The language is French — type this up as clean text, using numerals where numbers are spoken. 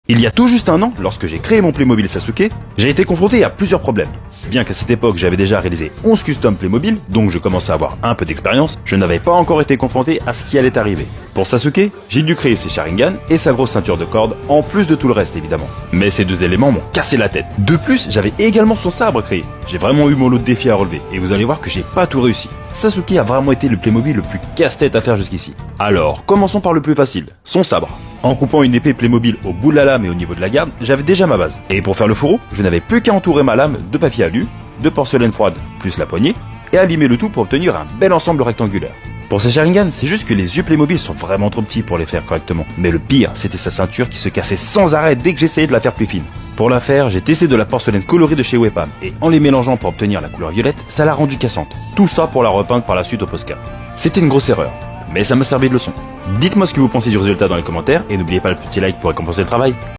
Il y a tout juste un an, lorsque j'ai créé mon Playmobil Sasuke, j'ai été confronté à plusieurs problèmes. Bien qu'à cette époque j'avais déjà réalisé 11 custom Playmobil, donc je commençais à avoir un peu d'expérience, je n'avais pas encore été confronté à ce qui allait arriver. Pour Sasuke, j'ai dû créer ses Sharingan et sa grosse ceinture de corde, en plus de tout le reste évidemment. Mais ces deux éléments m'ont cassé la tête. De plus, j'avais également son sabre créé. J'ai vraiment eu mon lot de défis à relever, et vous allez voir que j'ai pas tout réussi. Sasuke a vraiment été le Playmobil le plus casse-tête à faire jusqu'ici. Alors, commençons par le plus facile, son sabre. En coupant une épée Playmobil au bout de la lame et au niveau de la garde, j'avais déjà ma base. Et pour faire le fourreau, je n'avais plus qu'à entourer ma lame de papier alu, de porcelaine froide plus la poignée, et à limer le tout pour obtenir un bel ensemble rectangulaire. Pour ces Sharingan, c'est juste que les yeux Playmobil sont vraiment trop petits pour les faire correctement. Mais le pire, c'était sa ceinture qui se cassait sans arrêt dès que j'essayais de la faire plus fine. Pour la faire, j'ai testé de la porcelaine colorée de chez Wepam, et en les mélangeant pour obtenir la couleur violette, ça l'a rendue cassante. Tout ça pour la repeindre par la suite au Posca. C'était une grosse erreur, mais ça m'a servi de leçon. Dites-moi ce que vous pensez du résultat dans les commentaires, et n'oubliez pas le petit like pour récompenser le travail.